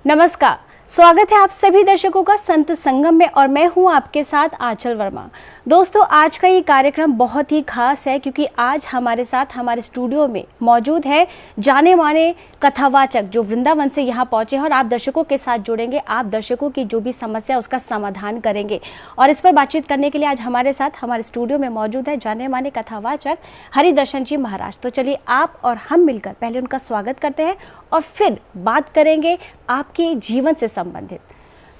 नमस्कार, स्वागत है आप सभी दर्शकों का संत संगम में और मैं हूं आपके साथ आंचल वर्मा। दोस्तों, आज का ये कार्यक्रम बहुत ही खास है क्योंकि आज हमारे साथ हमारे स्टूडियो में मौजूद है जाने माने कथावाचक जो वृंदावन से यहाँ पहुंचे हैं और आप दर्शकों के साथ जुड़ेंगे। आप दर्शकों की जो भी समस्या उसका समाधान करेंगे और इस पर बातचीत करने के लिए आज हमारे साथ हमारे स्टूडियो में मौजूद है जाने माने कथावाचक हरिदर्शन जी महाराज। तो चलिए आप और हम मिलकर पहले उनका स्वागत करते हैं और फिर बात करेंगे आपके जीवन से संबंधित।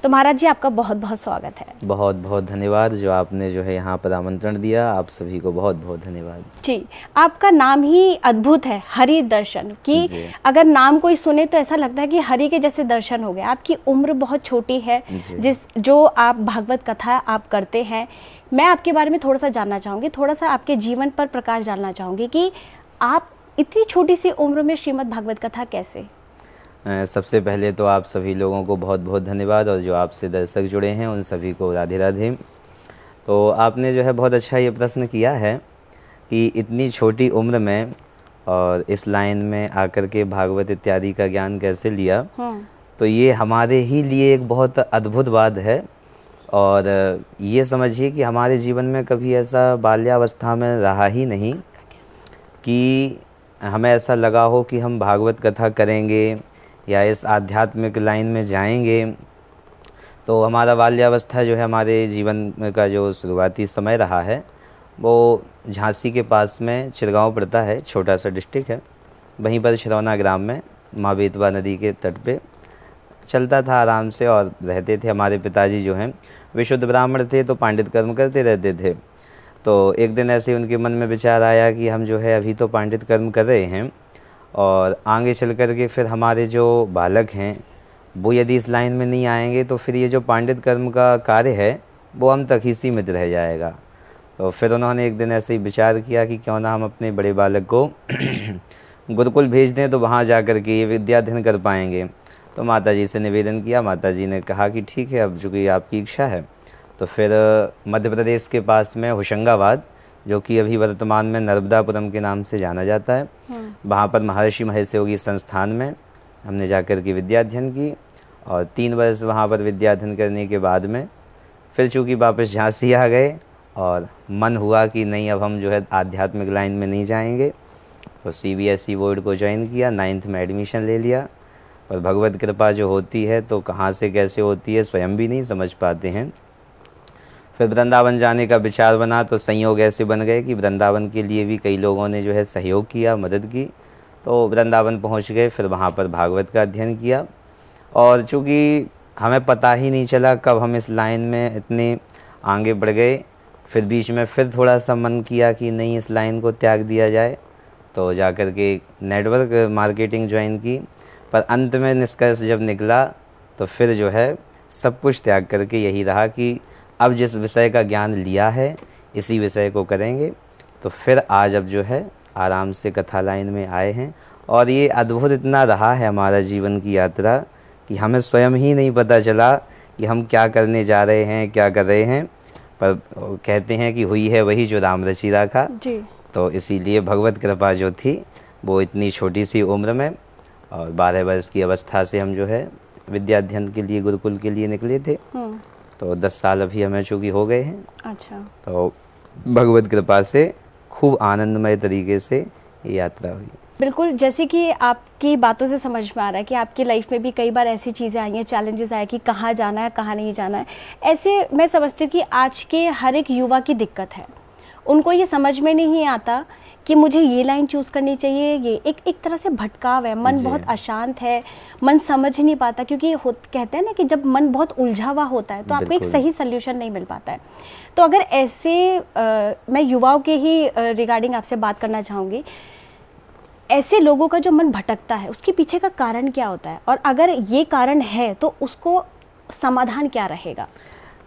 तो महाराज जी, आपका बहुत बहुत स्वागत है। बहुत बहुत धन्यवाद जो आपने यहाँ पर आमंत्रण दिया। आप सभी को बहुत बहुत धन्यवाद जी। आपका नाम ही अद्भुत है, हरि दर्शन, कि अगर नाम कोई सुने तो ऐसा लगता है कि हरि के जैसे दर्शन हो गए। आपकी उम्र बहुत छोटी है, जो आप भागवत कथा आप करते हैं। मैं आपके बारे में थोड़ा सा जानना चाहूँगी, थोड़ा सा आपके जीवन पर प्रकाश डालना चाहूँगी कि आप इतनी छोटी सी उम्र में श्रीमद् भागवत कथा कैसे? सबसे पहले तो आप सभी लोगों को बहुत बहुत धन्यवाद और जो आपसे दर्शक जुड़े हैं उन सभी को राधे राधे। तो आपने बहुत अच्छा ये प्रश्न किया है कि इतनी छोटी उम्र में और इस लाइन में आकर के भागवत इत्यादि का ज्ञान कैसे लिया। तो ये हमारे ही लिए एक बहुत अद्भुत बात है। और ये समझिए कि हमारे जीवन में कभी ऐसा बाल्यावस्था में रहा ही नहीं कि हमें ऐसा लगा हो कि हम भागवत कथा करेंगे या इस आध्यात्मिक लाइन में जाएंगे। तो हमारा बाल्यावस्था हमारे जीवन का जो शुरुआती समय रहा है वो झांसी के पास में चिरगांव पड़ता है, छोटा सा डिस्ट्रिक्ट है। वहीं पर शिरौना ग्राम में माँ बेतवा नदी के तट पे चलता था आराम से और रहते थे। हमारे पिताजी विशुद्ध ब्राह्मण थे, तो पांडित कर्म करते रहते थे। तो एक दिन ऐसे उनके मन में विचार आया कि हम अभी तो पांडित कर्म कर रहे हैं और आगे चल कर के फिर हमारे जो बालक हैं वो यदि इस लाइन में नहीं आएंगे तो फिर ये जो पांडित कर्म का कार्य है वो हम तक ही सीमित रह जाएगा। तो फिर उन्होंने एक दिन ऐसे ही विचार किया कि क्यों ना हम अपने बड़े बालक को गुरुकुल भेज दें, तो वहाँ जा कर के ये विद्या अध्ययन कर पाएंगे। तो माताजी से निवेदन किया। माताजी ने कहा कि ठीक है, अब चूँकि आपकी इच्छा है। तो फिर मध्य प्रदेश के पास में होशंगाबाद, जो कि अभी वर्तमान में नर्मदापुरम के नाम से जाना जाता है, वहाँ पर महर्षि महेश योगी संस्थान में हमने जाकर के विद्या अध्ययन की। और 3 वर्ष वहाँ पर विद्या अध्ययन करने के बाद में फिर चूँकि वापस झांसी आ गए और मन हुआ कि नहीं, अब हम आध्यात्मिक लाइन में नहीं जाएंगे। तो CBSE बोर्ड को ज्वाइन किया, 9th में एडमिशन ले लिया। और भगवत कृपा जो होती है तो कहाँ से कैसे होती है स्वयं भी नहीं समझ पाते हैं। फिर वृंदावन जाने का विचार बना, तो संयोग ऐसे बन गए कि वृंदावन के लिए भी कई लोगों ने सहयोग किया, मदद की। तो वृंदावन पहुंच गए, फिर वहां पर भागवत का अध्ययन किया। और चूँकि हमें पता ही नहीं चला कब हम इस लाइन में इतने आगे बढ़ गए, फिर बीच में फिर थोड़ा सा मन किया कि नहीं, इस लाइन को त्याग दिया जाए। तो जाकर के नेटवर्क मार्केटिंग ज्वाइन की, पर अंत में निष्कर्ष जब निकला तो फिर सब कुछ त्याग करके यही रहा कि अब जिस विषय का ज्ञान लिया है इसी विषय को करेंगे। तो फिर आज अब आराम से कथा लाइन में आए हैं। और ये अद्भुत इतना रहा है हमारा जीवन की यात्रा कि हमें स्वयं ही नहीं पता चला कि हम क्या करने जा रहे हैं, क्या कर रहे हैं। पर कहते हैं कि हुई है वही जो राम रचि राखा जी। तो इसीलिए भगवत कृपा जो थी वो इतनी छोटी सी उम्र में और 12 वर्ष की अवस्था से हम विद्या अध्ययन के लिए गुरुकुल के लिए निकले थे। तो 10 साल अभी हमें चूँकि हो गए हैं। अच्छा। तो भगवत कृपा से खूब आनंदमय तरीके से ये यात्रा हुई। बिल्कुल, जैसे कि आपकी बातों से समझ में आ रहा है कि आपकी लाइफ में भी कई बार ऐसी चीज़ें आई हैं, चैलेंजेस आए कि कहाँ जाना है, कहाँ नहीं जाना है। ऐसे मैं समझती हूँ कि आज के हर एक युवा की दिक्कत है, उनको ये समझ में नहीं आता कि मुझे ये लाइन चूज़ करनी चाहिए। ये एक तरह से भटकाव है, मन बहुत अशांत है, मन समझ नहीं पाता। क्योंकि कहते हैं ना कि जब मन बहुत उलझा हुआ होता है तो आपको एक सही सल्यूशन नहीं मिल पाता है। तो अगर ऐसे मैं युवाओं के ही रिगार्डिंग आपसे बात करना चाहूँगी, ऐसे लोगों का जो मन भटकता है उसके पीछे का कारण क्या होता है, और अगर ये कारण है तो उसको समाधान क्या रहेगा?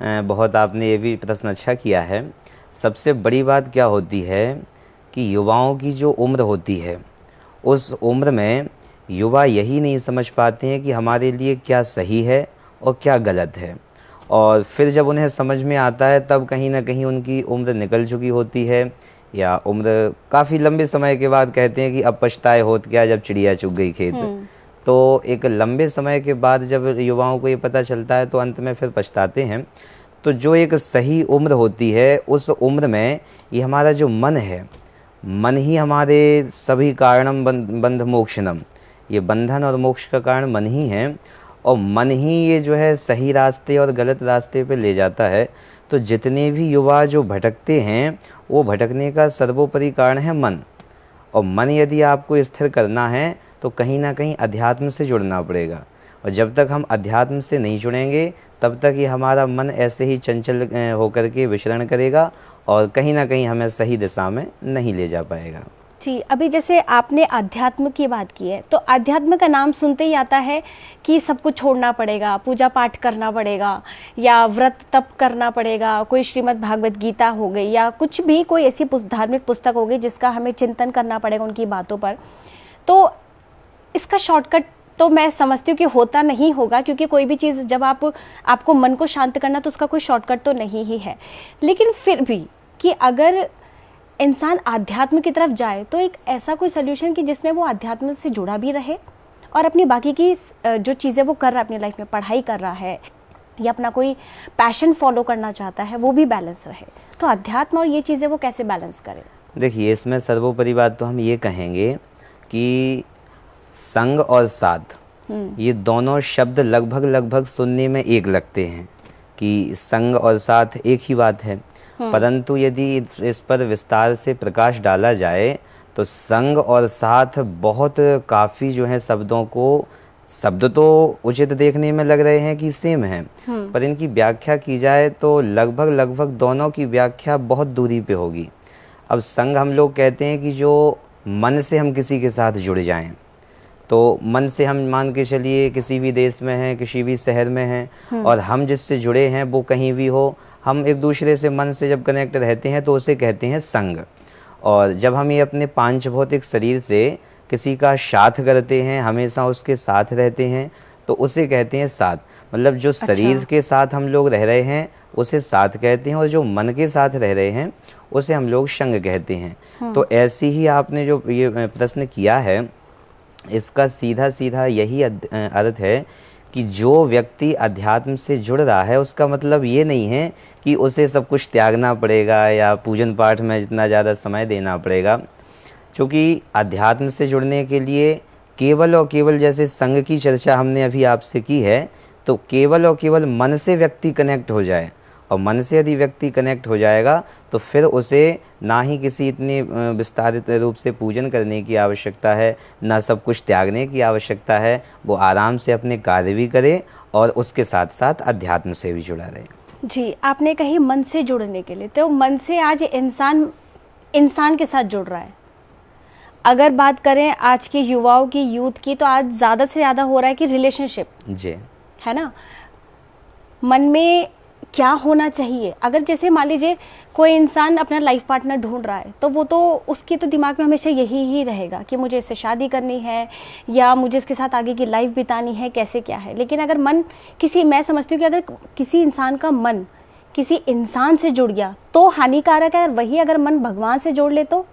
बहुत आपने ये भी प्रश्न अच्छा किया है। सबसे बड़ी बात क्या होती है कि युवाओं की जो उम्र होती है उस उम्र में युवा यही नहीं समझ पाते हैं कि हमारे लिए क्या सही है और क्या गलत है। और फिर जब उन्हें समझ में आता है तब कहीं ना कहीं उनकी उम्र निकल चुकी होती है, या उम्र काफ़ी लंबे समय के बाद कहते हैं कि अब पछताए होत क्या जब चिड़िया चुग गई खेत। तो एक लंबे समय के बाद जब युवाओं को ये पता चलता है तो अंत में फिर पछताते हैं। तो जो एक सही उम्र होती है, उस उम्र में ये हमारा जो मन है, मन ही हमारे सभी कारणम बंध मोक्षनम, ये बंधन और मोक्ष का कारण मन ही है, और मन ही ये जो है सही रास्ते और गलत रास्ते पे ले जाता है। तो जितने भी युवा जो भटकते हैं, वो भटकने का सर्वोपरि कारण है मन। और मन यदि आपको स्थिर करना है तो कहीं ना कहीं अध्यात्म से जुड़ना पड़ेगा, और जब तक हम अध्यात्म से नहीं जुड़ेंगे तब तक ये हमारा मन ऐसे ही चंचल होकर के विचरण करेगा और कहीं ना कहीं हमें सही दिशा में नहीं ले जा पाएगा। जी, अभी जैसे आपने अध्यात्म की बात की है, तो अध्यात्म का नाम सुनते ही आता है कि सब कुछ छोड़ना पड़ेगा, पूजा पाठ करना पड़ेगा, या व्रत तप करना पड़ेगा, कोई श्रीमद् भागवत गीता हो गई, या कुछ भी कोई ऐसी धार्मिक पुस्तक हो गई जिसका हमें चिंतन करना पड़ेगा उनकी बातों पर। तो इसका शॉर्टकट तो मैं समझती हूँ कि होता नहीं होगा, क्योंकि कोई भी चीज़ जब आपको मन को शांत करना, तो उसका कोई शॉर्टकट तो नहीं ही है। लेकिन फिर भी कि अगर इंसान आध्यात्म की तरफ जाए तो एक ऐसा कोई सोल्यूशन कि जिसमें वो आध्यात्म से जुड़ा भी रहे और अपनी बाकी की जो चीज़ें वो कर रहा है अपनी लाइफ में, पढ़ाई कर रहा है या अपना कोई पैशन फॉलो करना चाहता है, वो भी बैलेंस रहे। तो अध्यात्म और ये चीज़ें वो कैसे बैलेंस करें? देखिए, इसमें सर्वोपरि बात तो हम ये कहेंगे कि संग और साथ, ये दोनों शब्द लगभग सुनने में एक लगते हैं कि संग और साथ एक ही बात है। परंतु यदि इस पर विस्तार से प्रकाश डाला जाए तो संग और साथ बहुत काफ़ी जो है शब्द तो उचित देखने में लग रहे हैं कि सेम हैं, पर इनकी व्याख्या की जाए तो लगभग दोनों की व्याख्या बहुत दूरी पे होगी। अब संग हम लोग कहते हैं कि जो मन से हम किसी के साथ जुड़ जाएं, तो मन से हम मान के चलिए किसी भी देश में हैं, किसी भी शहर में हैं, और हम जिससे जुड़े हैं वो कहीं भी हो, हम एक दूसरे से मन से जब कनेक्ट रहते हैं तो उसे कहते हैं संग। और जब हम ये अपने पांच भौतिक शरीर से किसी का साथ करते हैं, हमेशा उसके साथ रहते हैं, तो उसे कहते हैं साथ। मतलब जो शरीर के साथ हम लोग रह रहे हैं उसे साथ कहते हैं, और जो मन के साथ रह रहे हैं उसे हम लोग संग कहते हैं। तो ऐसी ही आपने जो ये प्रश्न किया है, इसका सीधा यही अर्थ है कि जो व्यक्ति अध्यात्म से जुड़ रहा है उसका मतलब ये नहीं है कि उसे सब कुछ त्यागना पड़ेगा या पूजन पाठ में जितना ज़्यादा समय देना पड़ेगा। क्योंकि अध्यात्म से जुड़ने के लिए केवल और केवल, जैसे संग की चर्चा हमने अभी आपसे की है, तो केवल और केवल मन से व्यक्ति कनेक्ट हो जाए, और मन से यदि व्यक्ति कनेक्ट हो जाएगा तो फिर उसे ना ही किसी इतने विस्तारित रूप से पूजन करने की आवश्यकता है, ना सब कुछ त्यागने की आवश्यकता है। वो आराम से अपने कार्य भी करे और उसके साथ साथ अध्यात्म से भी जुड़ा रहे। जी, आपने कही मन से जुड़ने के लिए, तो मन से आज इंसान के साथ जुड़ रहा है। अगर बात करें आज के युवाओं की, यूथ की, तो आज ज़्यादा से ज़्यादा हो रहा है कि रिलेशनशिप, जी, है ना। मन में क्या होना चाहिए? अगर जैसे मान लीजिए कोई इंसान अपना लाइफ पार्टनर ढूंढ रहा है, तो वो तो उसके तो दिमाग में हमेशा यही ही रहेगा कि मुझे इससे शादी करनी है या मुझे इसके साथ आगे की लाइफ बितानी है, कैसे क्या है। लेकिन अगर मन मैं समझती हूँ कि अगर किसी इंसान का मन किसी इंसान से जुड़ गया तो हानिकारक है, और वही अगर मन भगवान से जोड़ ले तो?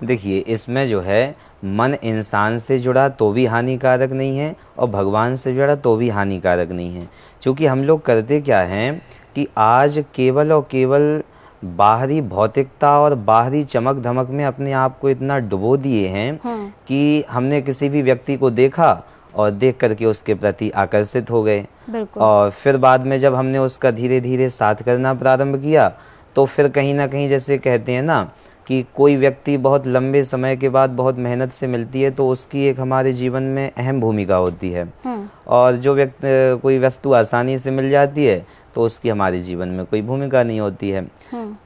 देखिए, इसमें जो है मन इंसान से जुड़ा तो भी हानिकारक नहीं है और भगवान से जुड़ा तो भी हानिकारक नहीं है। क्योंकि हम लोग करते क्या हैं कि आज केवल और केवल बाहरी भौतिकता और बाहरी चमक धमक में अपने आप को इतना डुबो दिए हैं कि हमने किसी भी व्यक्ति को देखा और देख करके उसके प्रति आकर्षित हो गए, और फिर बाद में जब हमने उसका धीरे धीरे साथ करना प्रारंभ किया तो फिर कहीं ना कहीं, जैसे कहते हैं ना कि कोई व्यक्ति बहुत लंबे समय के बाद बहुत मेहनत से मिलती है तो उसकी एक हमारे जीवन में अहम भूमिका होती है, और जो कोई वस्तु आसानी से मिल जाती है तो उसकी हमारे जीवन में कोई भूमिका नहीं होती है।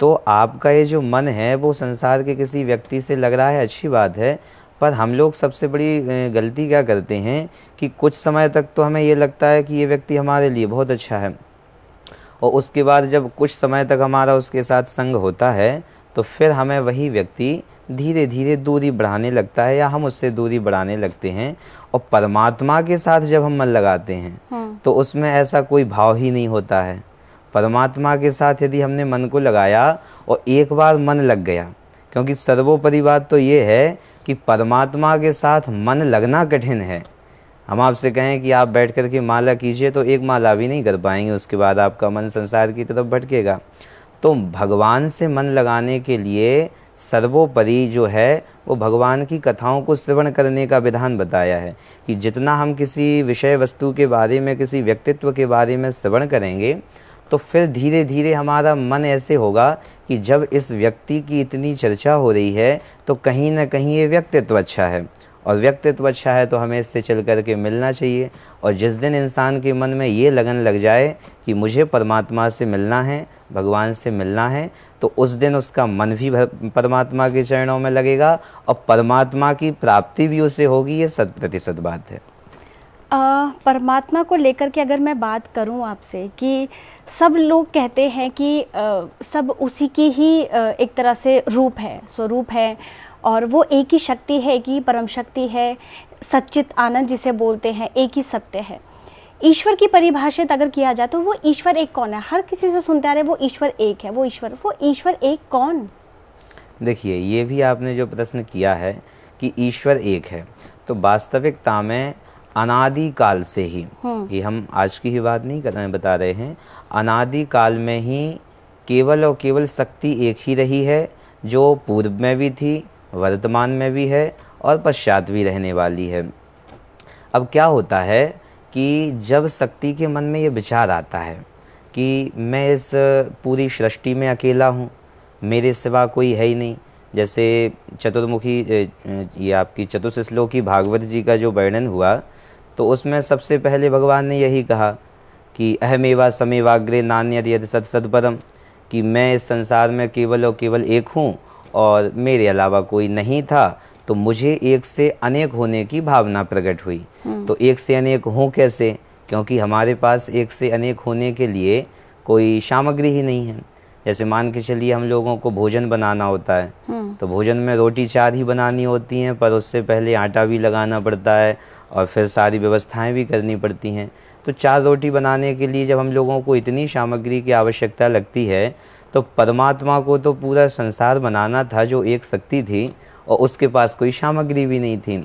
तो आपका ये जो मन है वो संसार के किसी व्यक्ति से लग रहा है, अच्छी बात है, पर हम लोग सबसे बड़ी गलती क्या करते हैं कि कुछ समय तक तो हमें ये लगता है कि ये व्यक्ति हमारे लिए बहुत अच्छा है, और उसके बाद जब कुछ समय तक हमारा उसके साथ संग होता है तो फिर हमें वही व्यक्ति धीरे धीरे दूरी बढ़ाने लगता है या हम उससे दूरी बढ़ाने लगते हैं। और परमात्मा के साथ जब हम मन लगाते हैं तो उसमें ऐसा कोई भाव ही नहीं होता है। परमात्मा के साथ यदि हमने मन को लगाया और एक बार मन लग गया, क्योंकि सर्वोपरि बात तो ये है कि परमात्मा के साथ मन लगना कठिन है, हम आपसे कहें कि आप बैठ कर के माला कीजिए तो एक माला भी नहीं कर पाएंगे, उसके बाद आपका मन संसार की तरफ भटकेगा। तो भगवान से मन लगाने के लिए सर्वोपरि जो है वो भगवान की कथाओं को श्रवण करने का विधान बताया है कि जितना हम किसी विषय वस्तु के बारे में, किसी व्यक्तित्व के बारे में श्रवण करेंगे तो फिर धीरे धीरे हमारा मन ऐसे होगा कि जब इस व्यक्ति की इतनी चर्चा हो रही है तो कहीं ना कहीं ये व्यक्तित्व अच्छा है, और व्यक्तित्व अच्छा है तो हमें इससे चल कर के मिलना चाहिए। और जिस दिन इंसान के मन में ये लगन लग जाए कि मुझे परमात्मा से मिलना है, भगवान से मिलना है, तो उस दिन उसका मन भी परमात्मा के चरणों में लगेगा और परमात्मा की प्राप्ति भी उसे होगी। ये 100% बात है। परमात्मा को लेकर के अगर मैं बात करूं आपसे कि सब लोग कहते हैं कि सब उसी की ही एक तरह से रूप है, स्वरूप है, और वो एक ही शक्ति है, एक ही परम शक्ति है, सच्चित आनंद जिसे बोलते हैं, एक ही सत्य है। ईश्वर की परिभाषित अगर किया जाए तो वो ईश्वर एक कौन है? हर किसी से सुनते आ रहे वो ईश्वर एक है, वो ईश्वर एक कौन? देखिए, ये भी आपने जो प्रश्न किया है कि ईश्वर एक है, तो वास्तविकता में अनादि काल से ही, ये हम आज की ही बात नहीं कर रहे हैं, बता रहे हैं, अनादि काल में ही केवल और केवल शक्ति एक ही रही है, जो पूर्व में भी थी, वर्तमान में भी है और पश्चात भी रहने वाली है। अब क्या होता है कि जब शक्ति के मन में ये विचार आता है कि मैं इस पूरी सृष्टि में अकेला हूँ, मेरे सिवा कोई है ही नहीं, जैसे चतुर्मुखी ये आपकी चतुश्लोकी भागवत जी का जो वर्णन हुआ, तो उसमें सबसे पहले भगवान ने यही कहा कि अहमेवा समेवाग्रे नान्यद यद सत सत्परम, कि मैं इस संसार में केवल और केवल एक हूँ और मेरे अलावा कोई नहीं था। तो मुझे एक से अनेक होने की भावना प्रकट हुई। तो एक से अनेक हों कैसे? क्योंकि हमारे पास एक से अनेक होने के लिए कोई सामग्री ही नहीं है। जैसे मान के चलिए हम लोगों को भोजन बनाना होता है, तो भोजन में रोटी 4 ही बनानी होती हैं, पर उससे पहले आटा भी लगाना पड़ता है और फिर सारी व्यवस्थाएं भी करनी पड़ती हैं। तो 4 रोटी बनाने के लिए जब हम लोगों को इतनी सामग्री की आवश्यकता लगती है, तो परमात्मा को तो पूरा संसार बनाना था जो एक शक्ति थी, और उसके पास कोई सामग्री भी नहीं थी।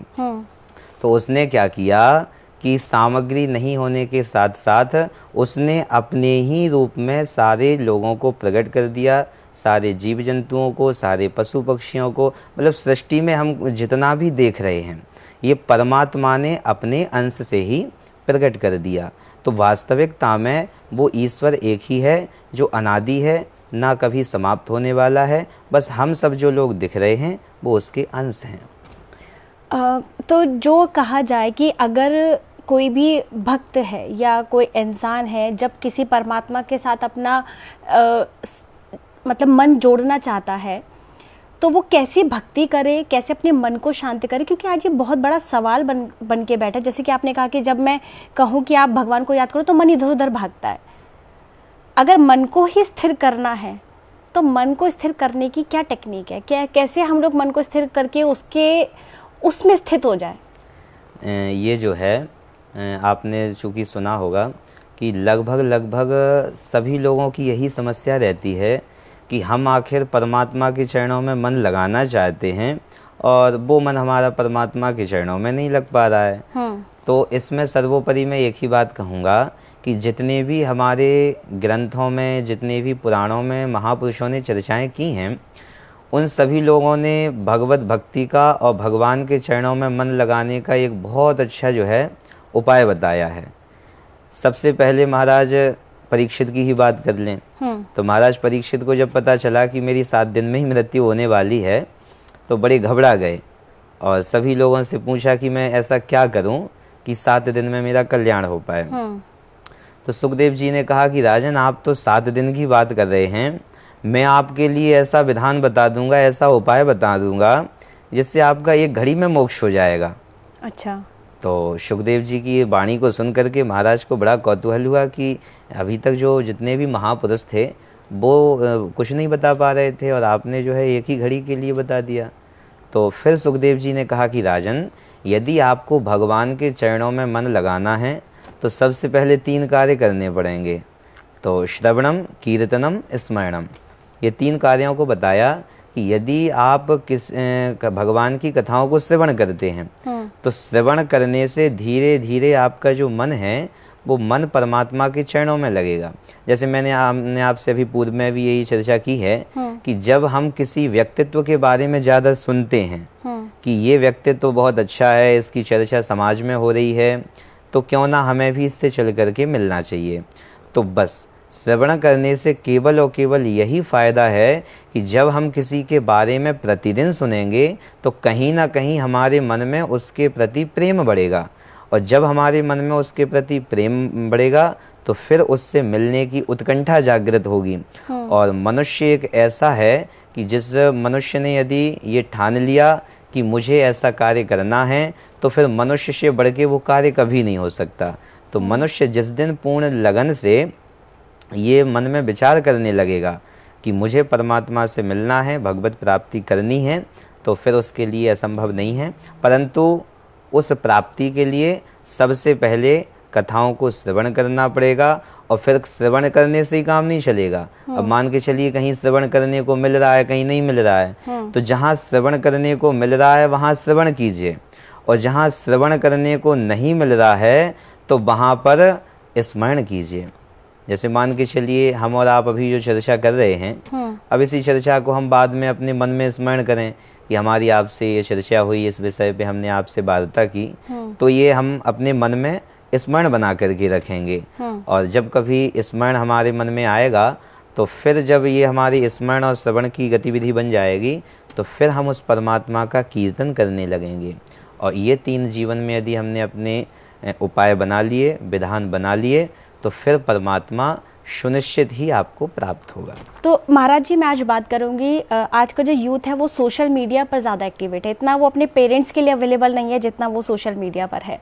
तो उसने क्या किया कि सामग्री नहीं होने के साथ साथ उसने अपने ही रूप में सारे लोगों को प्रकट कर दिया, सारे जीव जंतुओं को, सारे पशु पक्षियों को, मतलब सृष्टि में हम जितना भी देख रहे हैं ये परमात्मा ने अपने अंश से ही प्रकट कर दिया। तो वास्तविकता में वो ईश्वर एक ही है जो अनादि है, ना कभी समाप्त होने वाला है। बस हम सब जो लोग दिख रहे हैं वो उसके अंश हैं। तो जो कहा जाए कि अगर कोई भी भक्त है या कोई इंसान है जब किसी परमात्मा के साथ अपना मतलब मन जोड़ना चाहता है तो वो कैसी भक्ति करे, कैसे अपने मन को शांत करे? क्योंकि आज ये बहुत बड़ा सवाल बन के बैठा। जैसे कि आपने कहा कि जब मैं कहूँ कि आप भगवान को याद करो तो मन इधर उधर भागता है। अगर मन को ही स्थिर करना है तो मन को स्थिर करने की क्या टेक्निक है? कैसे हम लोग मन को स्थिर करके उसमें स्थित हो जाए? ये जो है आपने चूँकि सुना होगा कि लगभग सभी लोगों की यही समस्या रहती है कि हम आखिर परमात्मा के चरणों में मन लगाना चाहते हैं और वो मन हमारा परमात्मा के चरणों में नहीं लग पा रहा है। तो इसमें सर्वोपरि मैं एक ही बात कहूँगा कि जितने भी हमारे ग्रंथों में, जितने भी पुराणों में महापुरुषों ने चर्चाएं की हैं, उन सभी लोगों ने भगवत भक्ति का और भगवान के चरणों में मन लगाने का एक बहुत अच्छा जो है उपाय बताया है। सबसे पहले महाराज परीक्षित की ही बात कर लें, तो महाराज परीक्षित को जब पता चला कि मेरी 7 दिन में ही मृत्यु होने वाली है तो बड़े घबरा गए और सभी लोगों से पूछा कि मैं ऐसा क्या करूं कि 7 दिन में मेरा कल्याण हो पाए। तो सुखदेव जी ने कहा कि राजन, आप तो 7 दिन की बात कर रहे हैं, मैं आपके लिए ऐसा विधान बता दूंगा, ऐसा उपाय बता दूंगा जिससे आपका एक घड़ी में मोक्ष हो जाएगा। अच्छा। तो सुखदेव जी की वाणी को सुन करके महाराज को बड़ा कौतूहल हुआ कि अभी तक जो जितने भी महापुरुष थे वो कुछ नहीं बता पा रहे थे और आपने जो है एक ही घड़ी के लिए बता दिया। तो फिर सुखदेव जी ने कहा कि राजन, यदि आपको भगवान के चरणों में मन लगाना है तो सबसे पहले 3 कार्य करने पड़ेंगे। तो श्रवणम, कीर्तनम, स्मरणम, ये 3 कार्यों को बताया कि यदि आप भगवान की कथाओं को श्रवण करते हैं तो श्रवण करने से धीरे धीरे आपका जो मन है वो मन परमात्मा के चरणों में लगेगा। जैसे हमने आपसे अभी पूर्व में भी यही चर्चा की है कि जब हम किसी व्यक्तित्व के बारे में ज़्यादा सुनते हैं कि ये व्यक्तित्व तो बहुत अच्छा है, इसकी चर्चा समाज में हो रही है, तो क्यों ना हमें भी इससे चल करके मिलना चाहिए। तो बस श्रवण करने से केवल और केवल यही फ़ायदा है कि जब हम किसी के बारे में प्रतिदिन सुनेंगे तो कहीं ना कहीं हमारे मन में उसके प्रति प्रेम बढ़ेगा, और जब हमारे मन में उसके प्रति प्रेम बढ़ेगा तो फिर उससे मिलने की उत्कंठा जागृत होगी। और मनुष्य एक ऐसा है कि जिस मनुष्य ने यदि ये ठान लिया कि मुझे ऐसा कार्य करना है तो फिर मनुष्य से बढ़ के वो कार्य कभी नहीं हो सकता। तो मनुष्य जिस दिन पूर्ण लगन से ये मन में विचार करने लगेगा कि मुझे परमात्मा से मिलना है, भगवत प्राप्ति करनी है, तो फिर उसके लिए असंभव नहीं है। परंतु उस प्राप्ति के लिए सबसे पहले कथाओं को श्रवण करना पड़ेगा, और फिर श्रवण करने से ही काम नहीं चलेगा। अब मान के चलिए कहीं श्रवण करने को मिल रहा है, कहीं नहीं मिल रहा है, तो जहाँ श्रवण करने को मिल रहा है वहाँ श्रवण कीजिए, और जहाँ श्रवण करने को नहीं मिल रहा है तो वहाँ पर स्मरण कीजिए। जैसे मान के चलिए हम और आप अभी जो चर्चा कर रहे हैं, अब इसी चर्चा को हम बाद में अपने मन में स्मरण करें कि हमारी आपसे ये चर्चा हुई, इस विषय पे हमने आपसे वार्ता की, तो ये हम अपने मन में स्मरण बना करके रखेंगे। और जब कभी स्मरण हमारे मन में आएगा तो फिर जब ये हमारी स्मरण और श्रवण की गतिविधि बन जाएगी तो फिर हम उस परमात्मा का कीर्तन करने लगेंगे। और ये 3 जीवन में यदि हमने अपने उपाय बना लिए, विधान बना लिए, तो फिर परमात्मा सुनिश्चित ही आपको प्राप्त होगा। तो महाराज जी, मैं आज बात करूंगी, आज का जो यूथ है वो सोशल मीडिया पर ज़्यादा एक्टिवेट है, इतना वो अपने पेरेंट्स के लिए अवेलेबल नहीं है जितना वो सोशल मीडिया पर है।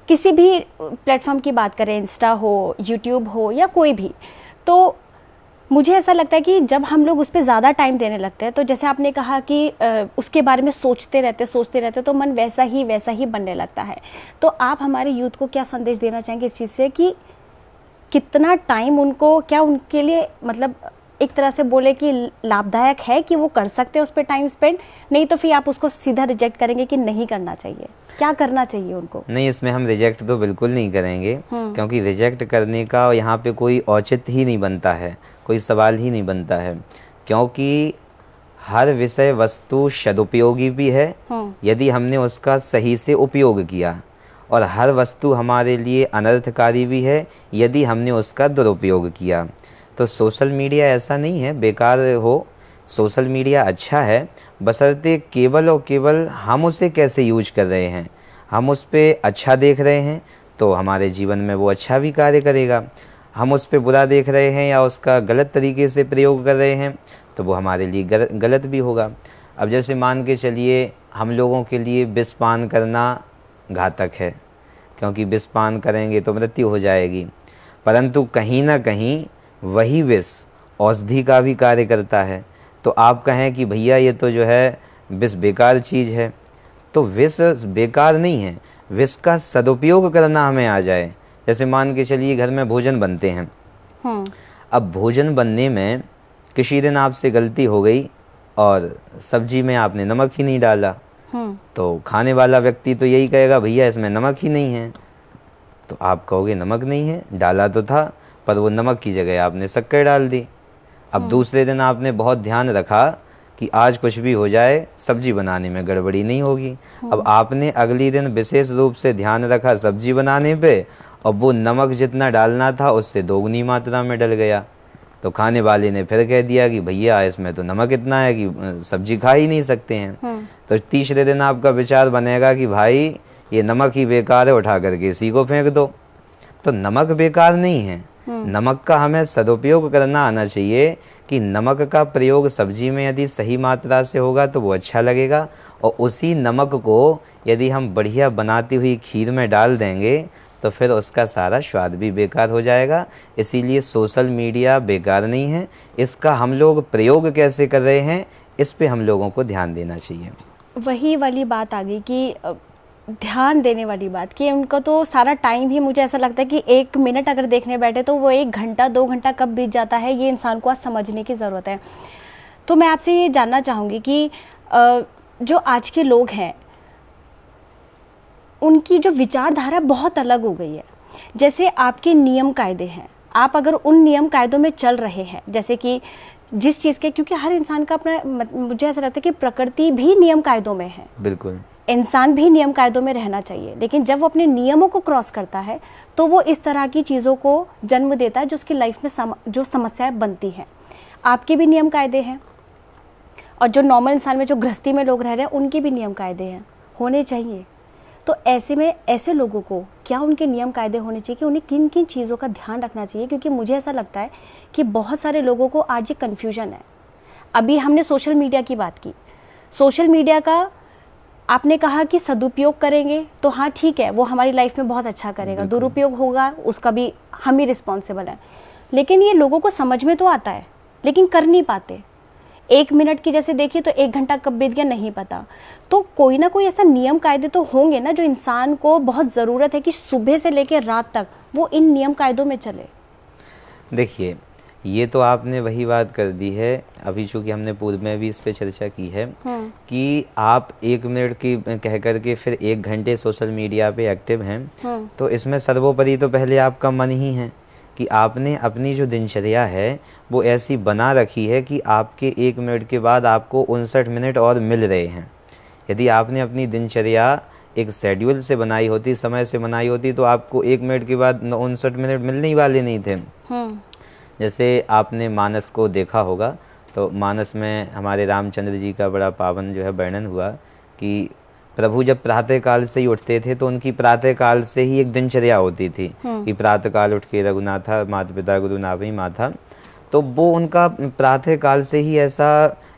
किसी भी प्लेटफॉर्म की बात करें, इंस्टा हो, यूट्यूब हो या कोई भी, तो मुझे ऐसा लगता है कि जब हम लोग उस पर ज़्यादा टाइम देने लगते हैं तो जैसे आपने कहा कि उसके बारे में सोचते रहते तो मन वैसा ही बनने लगता है। तो आप हमारे यूथ को क्या संदेश देना चाहेंगे इस चीज़ से कि कितना टाइम उनको, क्या उनके लिए मतलब एक तरह से बोले कि लाभदायक है कि वो कर सकते हैं उस पर टाइम स्पेंड, नहीं तो फिर आप उसको सीधा रिजेक्ट करेंगे कि नहीं करना चाहिए, क्या करना चाहिए उनको? नहीं, इसमें हम रिजेक्ट तो बिल्कुल नहीं करेंगे, क्योंकि रिजेक्ट करने का यहाँ पे कोई औचित्य ही नहीं बनता है, कोई सवाल ही नहीं बनता है, क्योंकि हर विषय वस्तु सदुपयोगी भी है यदि हमने उसका सही से उपयोग किया, और हर वस्तु हमारे लिए अनर्थकारी भी है यदि हमने उसका दुरुपयोग किया। तो सोशल मीडिया ऐसा नहीं है बेकार हो, सोशल मीडिया अच्छा है, बशर्ते केवल और केवल हम उसे कैसे यूज कर रहे हैं। हम उस पर अच्छा देख रहे हैं तो हमारे जीवन में वो अच्छा भी कार्य करेगा, हम उस पर बुरा देख रहे हैं या उसका गलत तरीके से प्रयोग कर रहे हैं तो वो हमारे लिए गलत भी होगा। अब जैसे मान के चलिए हम लोगों के लिए विष पान करना घातक है, क्योंकि विष पान करेंगे तो मृत्यु हो जाएगी, परंतु कहीं ना कहीं वही विष औषधि का भी कार्य करता है। तो आप कहें कि भैया ये तो जो है विष बेकार चीज़ है, तो विष बेकार नहीं है, विष का सदुपयोग करना हमें आ जाए। जैसे मान के चलिए घर में भोजन बनते हैं, अब भोजन बनने में किसी दिन आपसे गलती हो गई और सब्जी में आपने नमक ही नहीं डाला, तो खाने वाला व्यक्ति तो यही कहेगा भैया इसमें नमक ही नहीं है। तो आप कहोगे नमक नहीं है, डाला तो था पर वो नमक की जगह आपने शक्कर डाल दी। अब दूसरे दिन आपने बहुत ध्यान रखा कि आज कुछ भी हो जाए सब्जी बनाने में गड़बड़ी नहीं होगी। अब आपने अगली दिन विशेष रूप से ध्यान रखा सब्जी बनाने पे, और वो नमक जितना डालना था उससे दोगुनी मात्रा में डल गया। तो खाने वाले ने फिर कह दिया कि भैया इसमें तो नमक इतना है कि सब्जी खा ही नहीं सकते हैं। तो तीसरे दिन आपका विचार बनेगा कि भाई ये नमक ही बेकार है, उठा करके इसी को फेंक दो। तो नमक बेकार नहीं है, नमक का हमें सदुपयोग करना आना चाहिए कि नमक का प्रयोग सब्जी में यदि सही मात्रा से होगा तो वो अच्छा लगेगा, और उसी नमक को यदि हम बढ़िया बनाती हुई खीर में डाल देंगे तो फिर उसका सारा स्वाद भी बेकार हो जाएगा। इसीलिए सोशल मीडिया बेकार नहीं है, इसका हम लोग प्रयोग कैसे कर रहे हैं इस पे हम लोगों को ध्यान देना चाहिए। वही वाली बात आ गई कि ध्यान देने वाली बात कि उनका तो सारा टाइम ही, मुझे ऐसा लगता है कि 1 मिनट अगर देखने बैठे तो वो 1 घंटा 2 घंटा कब बीत जाता है ये इंसान को आज समझने की ज़रूरत है। तो मैं आपसे ये जानना चाहूँगी कि जो आज के लोग हैं उनकी जो विचारधारा बहुत अलग हो गई है। जैसे आपके नियम कायदे हैं, आप अगर उन नियम कायदों में चल रहे हैं, जैसे कि जिस चीज़ के, क्योंकि हर इंसान का अपना, मुझे ऐसा लगता है कि प्रकृति भी नियम कायदों में है, बिल्कुल इंसान भी नियम कायदों में रहना चाहिए, लेकिन जब वो अपने नियमों को क्रॉस करता है तो वो इस तरह की चीज़ों को जन्म देता है जो उसकी लाइफ में जो समस्याएं बनती हैं। आपके भी नियम कायदे हैं और जो नॉर्मल इंसान में, जो गृहस्थी में लोग रह रहे हैं, उनके भी नियम कायदे हैं, होने चाहिए। तो ऐसे में ऐसे लोगों को क्या उनके नियम कायदे होने चाहिए कि उन्हें किन किन चीज़ों का ध्यान रखना चाहिए? क्योंकि मुझे ऐसा लगता है कि बहुत सारे लोगों को आज ये कन्फ्यूजन है। अभी हमने सोशल मीडिया की बात की, सोशल मीडिया का आपने कहा कि सदुपयोग करेंगे तो हाँ ठीक है, वो हमारी लाइफ में बहुत अच्छा करेगा, दुरुपयोग होगा उसका भी हम ही रिस्पॉन्सिबल हैं। लेकिन ये लोगों को समझ में तो आता है लेकिन कर नहीं पाते। 1 मिनट की जैसे देखिए तो 1 घंटा कब बीत गया नहीं पता। तो कोई ना कोई ऐसा नियम कायदे तो होंगे ना जो इंसान को बहुत ज़रूरत है कि सुबह से लेकर रात तक वो इन नियम कायदों में चले। देखिए, ये तो आपने वही बात कर दी है, अभी चूंकि हमने पूर्व में भी इस पे चर्चा की है कि आप 1 मिनट की कह करके फिर 1 घंटे सोशल मीडिया पे एक्टिव हैं, तो इसमें सर्वोपरि तो पहले आपका मन ही है कि आपने अपनी जो दिनचर्या है वो ऐसी बना रखी है कि आपके 1 मिनट के बाद आपको 59 मिनट और मिल रहे हैं। यदि आपने अपनी दिनचर्या एक शेड्यूल से बनाई होती, समय से बनाई होती, तो आपको 1 मिनट के बाद 59 मिनट मिलने ही वाले नहीं थे। जैसे आपने मानस को देखा होगा, तो मानस में हमारे रामचंद्र जी का बड़ा पावन जो है वर्णन हुआ कि प्रभु जब प्रातः काल से ही उठते थे तो उनकी प्रातः काल से ही एक दिनचर्या होती थी कि प्रातः काल उठ के रघुनाथा माता पिता गुरु नाभि माथा। तो वो उनका प्रातः काल से ही ऐसा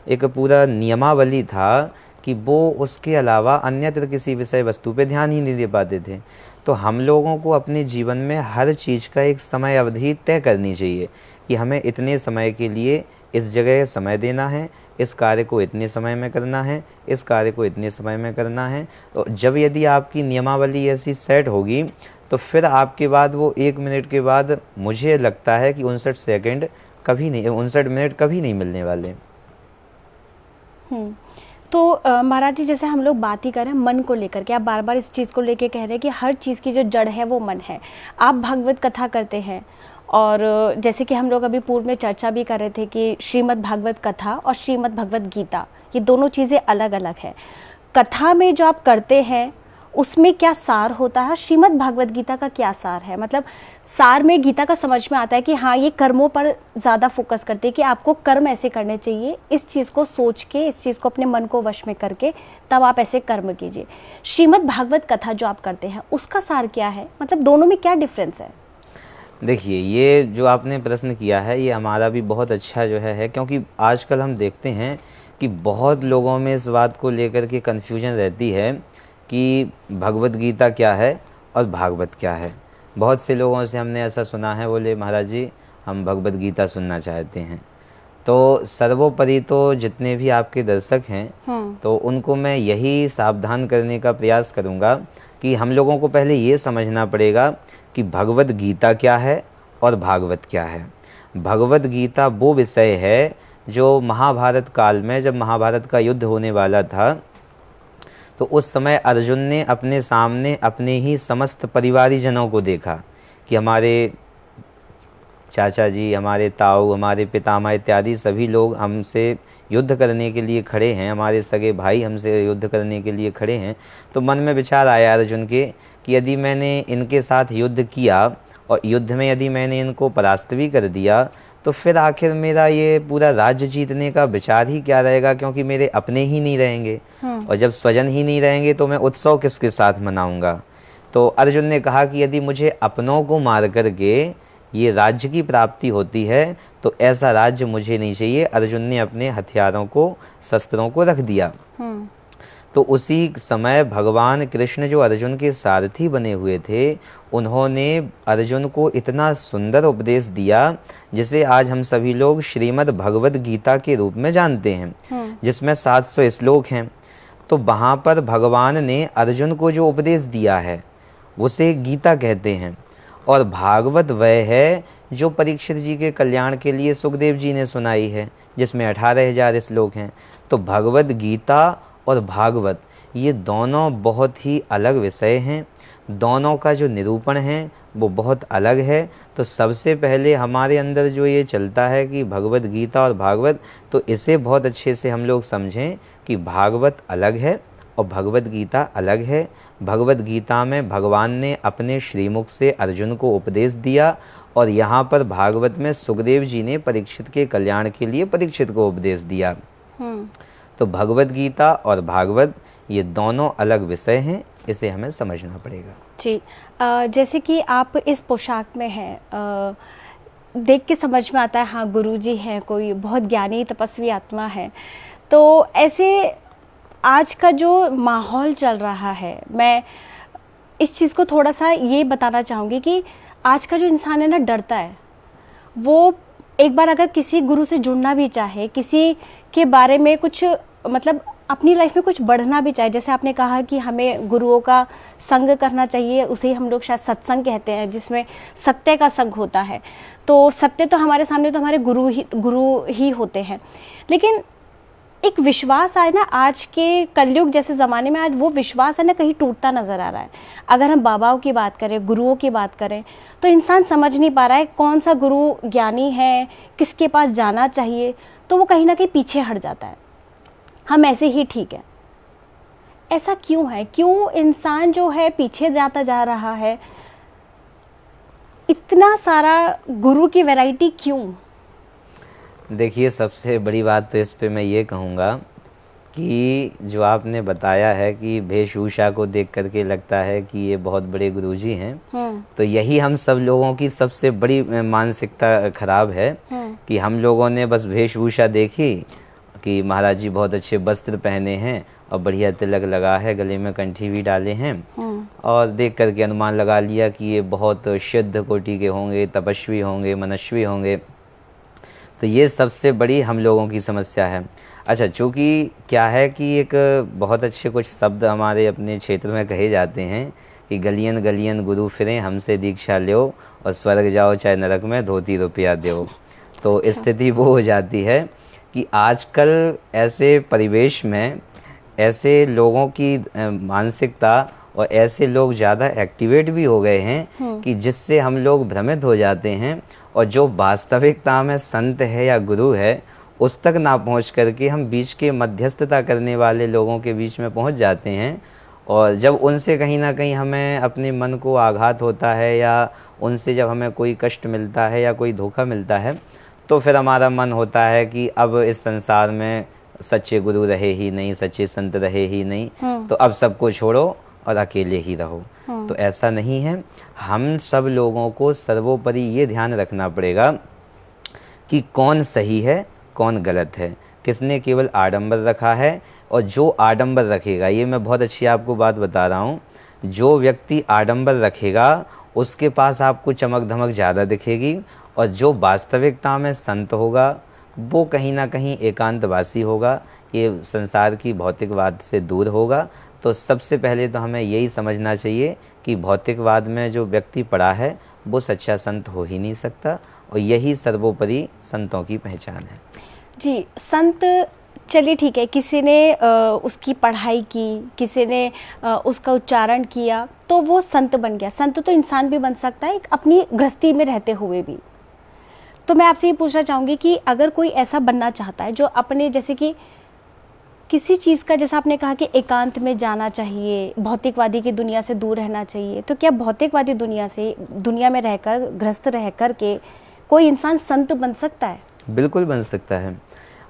एक पूरा नियमावली था कि वो उसके अलावा अन्यत्र किसी विषय वस्तु पे ध्यान ही नहीं दे पाते थे। तो हम लोगों को अपने जीवन में हर चीज़ का एक समय अवधि तय करनी चाहिए कि हमें इतने समय के लिए इस जगह समय देना है, इस कार्य को इतने समय में करना है, इस कार्य को इतने समय में करना है। तो जब यदि आपकी नियमावली ऐसी सेट होगी तो फिर आपके बाद वो 1 मिनट के बाद मुझे लगता है कि 59 सेकंड कभी नहीं, 59 मिनट कभी नहीं मिलने वाले। तो महाराज जी, जैसे हम लोग बात ही कर रहे हैं मन को लेकर के, आप बार बार इस चीज़ को लेके कह रहे हैं कि हर चीज़ की जो जड़ है वो मन है। आप भागवत कथा करते हैं और जैसे कि हम लोग अभी पूर्व में चर्चा भी कर रहे थे कि श्रीमद् भागवत कथा और श्रीमद् भगवत गीता, ये दोनों चीज़ें अलग अलग है। कथा में जो आप करते हैं उसमें क्या सार होता है, श्रीमद् भागवत गीता का क्या सार है? मतलब सार में गीता का समझ में आता है कि हाँ, ये कर्मों पर ज़्यादा फोकस करते हैं कि आपको कर्म ऐसे करने चाहिए, इस चीज़ को सोच के, इस चीज़ को अपने मन को वश में करके तब आप ऐसे कर्म कीजिए। श्रीमद् भागवत कथा जो आप करते हैं उसका सार क्या है? मतलब दोनों में क्या डिफरेंस है? देखिए, ये जो आपने प्रश्न किया है ये हमारा भी बहुत अच्छा जो है क्योंकि आजकल हम देखते हैं कि बहुत लोगों में इस बात को लेकर के कन्फ्यूजन रहती है कि भगवत गीता क्या है और भागवत क्या है। बहुत से लोगों से हमने ऐसा सुना है, बोले महाराज जी हम भगवत गीता सुनना चाहते हैं। तो सर्वोपरि तो जितने भी आपके दर्शक हैं तो उनको मैं यही सावधान करने का प्रयास करूँगा कि हम लोगों को पहले ये समझना पड़ेगा कि भगवत गीता क्या है और भागवत क्या है। भगवत गीता वो विषय है जो महाभारत काल में, जब महाभारत का युद्ध होने वाला था, तो उस समय अर्जुन ने अपने सामने अपने ही समस्त परिवारीजनों को देखा कि हमारे चाचा जी, हमारे ताऊ, हमारे पितामह इत्यादि सभी लोग हमसे युद्ध करने के लिए खड़े हैं, हमारे सगे भाई हमसे युद्ध करने के लिए खड़े हैं। तो मन में विचार आया अर्जुन के कि यदि मैंने इनके साथ युद्ध किया और युद्ध में यदि मैंने इनको परास्त भी कर दिया तो फिर आखिर मेरा ये पूरा राज्य जीतने का विचार ही क्या रहेगा, क्योंकि मेरे अपने ही नहीं रहेंगे और जब स्वजन ही नहीं रहेंगे तो मैं उत्सव किसके साथ मनाऊंगा। तो अर्जुन ने कहा कि यदि मुझे अपनों को मार करके ये राज्य की प्राप्ति होती है तो ऐसा राज्य मुझे नहीं चाहिए। अर्जुन ने अपने हथियारों को, शस्त्रों को रख दिया। तो उसी समय भगवान कृष्ण जो अर्जुन के सारथी बने हुए थे, उन्होंने अर्जुन को इतना सुंदर उपदेश दिया जिसे आज हम सभी लोग श्रीमद् भगवत गीता के रूप में जानते हैं, जिसमें 700 श्लोक हैं। तो वहाँ पर भगवान ने अर्जुन को जो उपदेश दिया है उसे गीता कहते हैं। और भागवत वह है जो परीक्षित जी के कल्याण के लिए सुखदेव जी ने सुनाई है, जिसमें 18,000 श्लोक हैं। तो भगवद गीता और भागवत ये दोनों बहुत ही अलग विषय हैं, दोनों का जो निरूपण है वो बहुत अलग है। तो सबसे पहले हमारे अंदर जो ये चलता है कि भगवद गीता और भागवत, तो इसे बहुत अच्छे से हम लोग समझें कि भागवत अलग है और भगवद गीता अलग है। भगवद गीता में भगवान ने अपने श्रीमुख से अर्जुन को उपदेश दिया और यहाँ पर भागवत में सुखदेव जी ने परीक्षित के कल्याण के लिए परीक्षित को उपदेश दिया। तो भगवद गीता और भागवत ये दोनों अलग विषय हैं, इसे हमें समझना पड़ेगा। जी, जैसे कि आप इस पोशाक में हैं, देख के समझ में आता है हाँ गुरुजी हैं, कोई बहुत ज्ञानी तपस्वी आत्मा है। तो ऐसे आज का जो माहौल चल रहा है, मैं इस चीज़ को थोड़ा सा ये बताना चाहूँगी कि आज का जो इंसान है ना, डरता है। वो एक बार अगर किसी गुरु से जुड़ना भी चाहे, किसी के बारे में कुछ मतलब अपनी लाइफ में कुछ बढ़ना भी चाहे, जैसे आपने कहा कि हमें गुरुओं का संग करना चाहिए, उसे हम लोग शायद सत्संग कहते हैं, जिसमें सत्य का संग होता है। तो सत्य तो हमारे सामने तो हमारे गुरु ही होते हैं, लेकिन एक विश्वास आए ना, आज के कलयुग जैसे ज़माने में आज वो विश्वास है ना कहीं टूटता नज़र आ रहा है। अगर हम बाबाओं की बात करें, गुरुओं की बात करें, तो इंसान समझ नहीं पा रहा है कौन सा गुरु ज्ञानी है, किसके पास जाना चाहिए, तो वो कहीं ना कहीं पीछे हट जाता है, हम ऐसे ही ठीक है। ऐसा क्यों है? क्यों इंसान जो है पीछे जाता जा रहा है? इतना सारा गुरु की वैरायटी क्यों? देखिए, सबसे बड़ी बात तो इस पे मैं ये कहूँगा कि जो आपने बताया है कि वेशभूषा को देख करके लगता है कि ये बहुत बड़े गुरुजी हैं, तो यही हम सब लोगों की सबसे बड़ी मानसिकता खराब है कि हम लोगों ने बस वेशभूषा देखी कि महाराज जी बहुत अच्छे वस्त्र पहने हैं और बढ़िया तिलक लगा है, गले में कंठी भी डाले हैं, और देख करके अनुमान लगा लिया कि ये बहुत शुद्ध कोटि के होंगे, तपस्वी होंगे, मनस्वी होंगे। तो ये सबसे बड़ी हम लोगों की समस्या है। अच्छा, चूँकि क्या है कि एक बहुत अच्छे कुछ शब्द हमारे अपने क्षेत्र में कहे जाते हैं कि गलियन गलियन गुरु फिरें, हमसे दीक्षा लो और स्वर्ग जाओ चाहे नरक में, धोती रुपया दो। तो स्थिति वो हो जाती है कि आजकल ऐसे परिवेश में ऐसे लोगों की मानसिकता और ऐसे लोग ज़्यादा एक्टिवेट भी हो गए हैं कि जिससे हम लोग भ्रमित हो जाते हैं और जो वास्तविकता में संत है या गुरु है उस तक ना पहुंच करके हम बीच के मध्यस्थता करने वाले लोगों के बीच में पहुंच जाते हैं। और जब उनसे कहीं ना कहीं हमें अपने मन को आघात होता है या उनसे जब हमें कोई कष्ट मिलता है या कोई धोखा मिलता है, तो फिर हमारा मन होता है कि अब इस संसार में सच्चे गुरु रहे ही नहीं, सच्चे संत रहे ही नहीं, तो अब सबको छोड़ो और अकेले ही रहो। तो ऐसा नहीं है। हम सब लोगों को सर्वोपरि ये ध्यान रखना पड़ेगा कि कौन सही है, कौन गलत है, किसने केवल आडंबर रखा है। और जो आडंबर रखेगा, ये मैं बहुत अच्छी आपको बात बता रहा हूँ, जो व्यक्ति आडंबर रखेगा उसके पास आपको चमक धमक ज़्यादा दिखेगी, और जो वास्तविकता में संत होगा वो कहीं ना कहीं एकांतवासी होगा, ये संसार की भौतिकवाद से दूर होगा। तो सबसे पहले तो हमें यही समझना चाहिए कि भौतिकवाद में जो व्यक्ति पड़ा है वो सच्चा संत हो ही नहीं सकता, और यही सर्वोपरि संतों की पहचान है। जी, संत चलिए ठीक है, किसी ने उसकी पढ़ाई की, किसी ने उसका उच्चारण किया तो वो संत बन गया। संत तो इंसान भी बन सकता है अपनी गृहस्थी में रहते हुए भी। तो मैं आपसे ये पूछना चाहूँगी कि अगर कोई ऐसा बनना चाहता है जो अपने जैसे कि किसी चीज़ का, जैसा आपने कहा कि एकांत में जाना चाहिए, भौतिकवादी की दुनिया से दूर रहना चाहिए, तो क्या भौतिकवादी दुनिया में रहकर, गृहस्थ रह कर के कोई इंसान संत बन सकता है? बिल्कुल बन सकता है।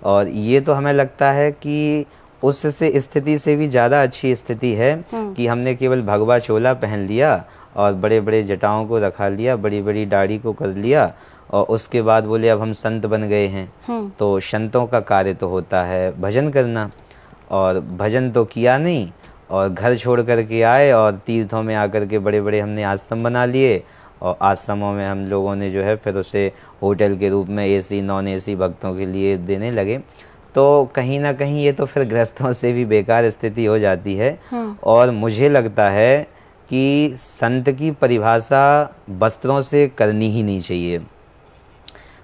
और ये तो हमें लगता है कि उससे स्थिति से भी ज़्यादा अच्छी स्थिति है कि हमने केवल भगवा चोला पहन लिया और बड़े बड़े जटाओं को रखा लिया, बड़ी बड़ी दाढ़ी को कर लिया, और उसके बाद बोले अब हम संत बन गए हैं। तो संतों का कार्य तो होता है भजन करना, और भजन तो किया नहीं और घर छोड़ करके आए और तीर्थों में आकर के बड़े बड़े हमने आश्रम बना लिए, और आश्रमों में हम लोगों ने जो है फिर उसे होटल के रूप में एसी नॉन एसी भक्तों के लिए देने लगे। तो कहीं ना कहीं ये तो फिर गृहस्थों से भी बेकार स्थिति हो जाती है। और मुझे लगता है कि संत की परिभाषा वस्त्रों से करनी ही नहीं चाहिए।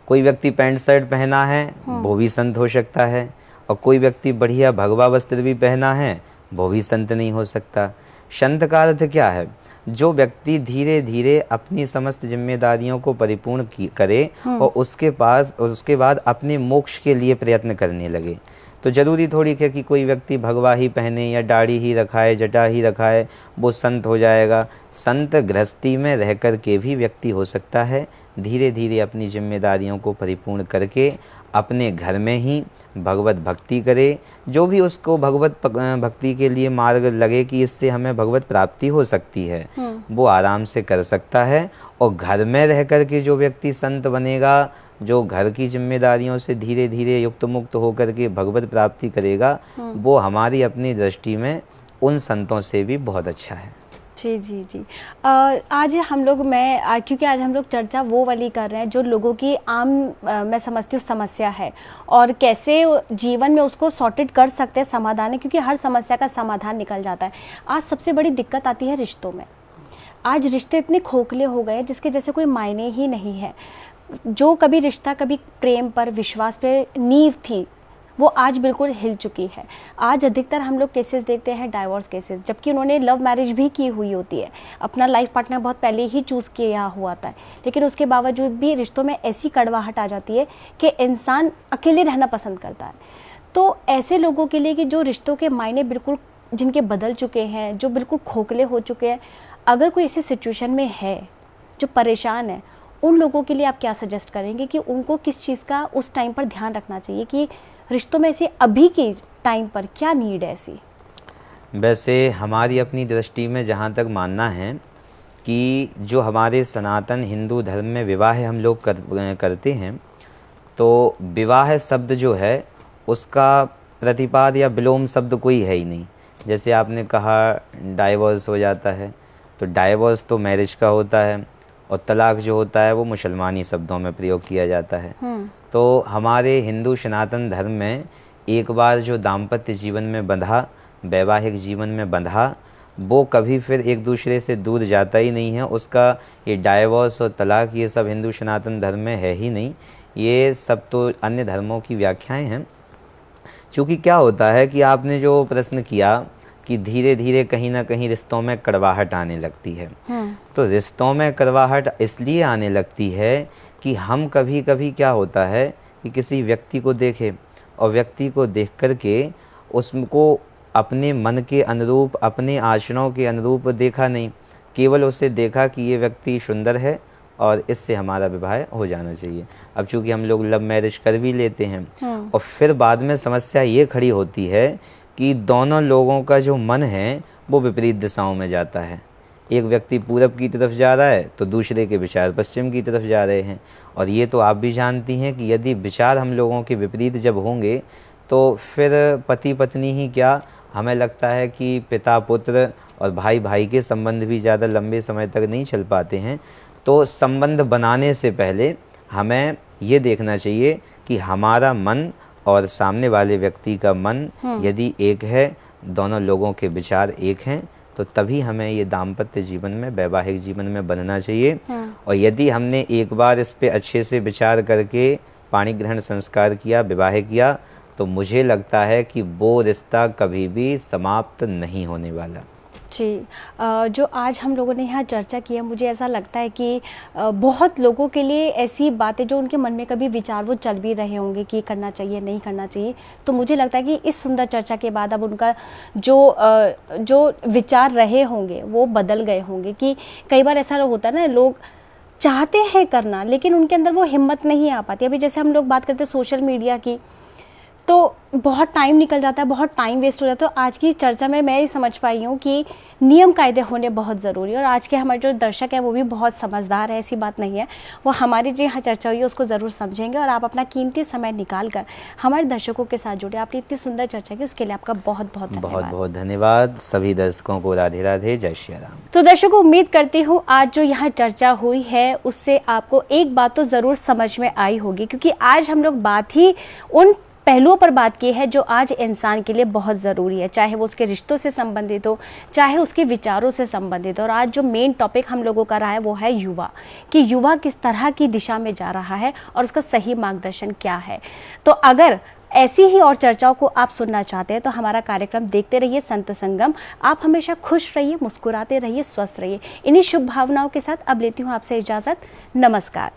कोई व्यक्ति पैंट शर्ट पहना है वो भी संत हो सकता है, और कोई व्यक्ति बढ़िया भगवा वस्त्र भी पहना है वो भी संत नहीं हो सकता। संत का अर्थ क्या है? जो व्यक्ति धीरे धीरे अपनी समस्त जिम्मेदारियों को परिपूर्ण करे और उसके बाद अपने मोक्ष के लिए प्रयत्न करने लगे। तो जरूरी थोड़ी है कि कोई व्यक्ति भगवा ही पहने या दाढ़ी ही रखाए, जटा ही रखाए वो संत हो जाएगा। संत गृहस्थी में रह कर के भी व्यक्ति हो सकता है, धीरे धीरे अपनी जिम्मेदारियों को परिपूर्ण करके अपने घर में ही भगवत भक्ति करे। जो भी उसको भगवत भक्ति के लिए मार्ग लगे कि इससे हमें भगवत प्राप्ति हो सकती है, वो आराम से कर सकता है। और घर में रह कर के जो व्यक्ति संत बनेगा, जो घर की जिम्मेदारियों से धीरे धीरे युक्त मुक्त होकर के भगवत प्राप्ति करेगा, वो हमारी अपनी दृष्टि में उन संतों से भी बहुत अच्छा है। जी जी जी। आज हम लोग क्योंकि आज हम लोग चर्चा वो वाली कर रहे हैं जो लोगों की आम मैं समझती हूँ समस्या है, और कैसे जीवन में उसको सॉर्टेड कर सकते हैं, समाधान है, क्योंकि हर समस्या का समाधान निकल जाता है। आज सबसे बड़ी दिक्कत आती है रिश्तों में। आज रिश्ते इतने खोखले हो गए जिसके जैसे कोई मायने ही नहीं है। जो कभी रिश्ता कभी प्रेम पर, विश्वास पे नींव थी, वो आज बिल्कुल हिल चुकी है। आज अधिकतर हम लोग केसेस देखते हैं डाइवोर्स केसेस, जबकि उन्होंने लव मैरिज भी की हुई होती है, अपना लाइफ पार्टनर बहुत पहले ही चूज़ किया हुआ था, लेकिन उसके बावजूद भी रिश्तों में ऐसी कड़वाहट आ जाती है कि इंसान अकेले रहना पसंद करता है। तो ऐसे लोगों के लिए कि जो रिश्तों के मायने बिल्कुल जिनके बदल चुके हैं, जो बिल्कुल खोखले हो चुके हैं, अगर कोई ऐसी सिचुएशन में है जो परेशान है, उन लोगों के लिए आप क्या सजेस्ट करेंगे कि उनको किस चीज़ का उस टाइम पर ध्यान रखना चाहिए कि रिश्तों में ऐसे अभी के टाइम पर क्या नीड है ऐसी? वैसे हमारी अपनी दृष्टि में जहाँ तक मानना है कि जो हमारे सनातन हिंदू धर्म में विवाह हम लोग करते हैं, तो विवाह शब्द जो है उसका प्रतिपाद या विलोम शब्द कोई है ही नहीं। जैसे आपने कहा डाइवोर्स हो जाता है, तो डाइवोर्स तो मैरिज का होता है, और तलाक जो होता है वो मुसलमानी शब्दों में प्रयोग किया जाता है। तो हमारे हिंदू सनातन धर्म में एक बार जो दाम्पत्य जीवन में बंधा, वैवाहिक जीवन में बंधा, वो कभी फिर एक दूसरे से दूर जाता ही नहीं है। उसका ये डाइवोर्स और तलाक ये सब हिंदू सनातन धर्म में है ही नहीं। ये सब तो अन्य धर्मों की व्याख्याएं हैं। क्योंकि क्या होता है कि आपने जो प्रश्न किया कि धीरे धीरे कहीं ना कहीं रिश्तों में कड़वाहट आने लगती है, तो रिश्तों में कड़वाहट इसलिए आने लगती है कि हम कभी कभी क्या होता है कि किसी व्यक्ति को देखें और व्यक्ति को देख कर के उसको अपने मन के अनुरूप, अपने आचरणों के अनुरूप देखा नहीं, केवल उसे देखा कि ये व्यक्ति सुंदर है और इससे हमारा विवाह हो जाना चाहिए। अब चूंकि हम लोग लव मैरिज कर भी लेते हैं, और फिर बाद में समस्या ये खड़ी होती है कि दोनों लोगों का जो मन है वो विपरीत दिशाओं में जाता है। एक व्यक्ति पूरब की तरफ जा रहा है तो दूसरे के विचार पश्चिम की तरफ जा रहे हैं। और ये तो आप भी जानती हैं कि यदि विचार हम लोगों के विपरीत जब होंगे तो फिर पति पत्नी ही क्या, हमें लगता है कि पिता पुत्र और भाई भाई के संबंध भी ज़्यादा लंबे समय तक नहीं चल पाते हैं। तो संबंध बनाने से पहले हमें ये देखना चाहिए कि हमारा मन और सामने वाले व्यक्ति का मन यदि एक है, दोनों लोगों के विचार एक हैं, तो तभी हमें ये दाम्पत्य जीवन में, वैवाहिक जीवन में बनना चाहिए। और यदि हमने एक बार इस पे अच्छे से विचार करके पाणी ग्रहण संस्कार किया, विवाह किया, तो मुझे लगता है कि वो रिश्ता कभी भी समाप्त नहीं होने वाला। जी, जो आज हम लोगों ने यहाँ चर्चा की है, मुझे ऐसा लगता है कि बहुत लोगों के लिए ऐसी बातें जो उनके मन में कभी विचार वो चल भी रहे होंगे कि करना चाहिए नहीं करना चाहिए, तो मुझे लगता है कि इस सुंदर चर्चा के बाद अब उनका जो विचार रहे होंगे वो बदल गए होंगे। कि कई बार ऐसा होता है ना, लोग चाहते हैं करना लेकिन उनके अंदर वो हिम्मत नहीं आ पाती। अभी जैसे हम लोग बात करते हैं सोशल मीडिया की, तो बहुत टाइम निकल जाता है, बहुत टाइम वेस्ट हो जाता है। तो आज की चर्चा में मैं ये समझ पाई हूँ कि नियम कायदे होने बहुत ज़रूरी है, और आज के हमारे जो दर्शक है वो भी बहुत समझदार है, ऐसी बात नहीं है। वो हमारी जो यहाँ चर्चा हुई है उसको ज़रूर समझेंगे, और आप अपना कीमती समय निकाल कर हमारे दर्शकों के साथ जुड़े। आपने इतनी सुंदर चर्चा की, उसके लिए आपका बहुत बहुत धन्यवाद। बहुत बहुत धन्यवाद सभी दर्शकों को। राधे राधे, जय श्री राम। तो दर्शकों, उम्मीद करती हूँ आज जो यहाँ चर्चा हुई है उससे आपको एक बात तो ज़रूर समझ में आई होगी, क्योंकि आज हम लोग बात ही उन पहलुओं पर बात की है जो आज इंसान के लिए बहुत ज़रूरी है, चाहे वो उसके रिश्तों से संबंधित हो, चाहे उसके विचारों से संबंधित हो। और आज जो मेन टॉपिक हम लोगों का रहा है वो है युवा, कि युवा किस तरह की दिशा में जा रहा है और उसका सही मार्गदर्शन क्या है। तो अगर ऐसी ही और चर्चाओं को आप सुनना चाहते हैं तो हमारा कार्यक्रम देखते रहिए संत संगम। आप हमेशा खुश रहिए, मुस्कुराते रहिए, स्वस्थ रहिए। इन्हीं शुभ भावनाओं के साथ अब लेती हूँ आपसे इजाज़त। नमस्कार।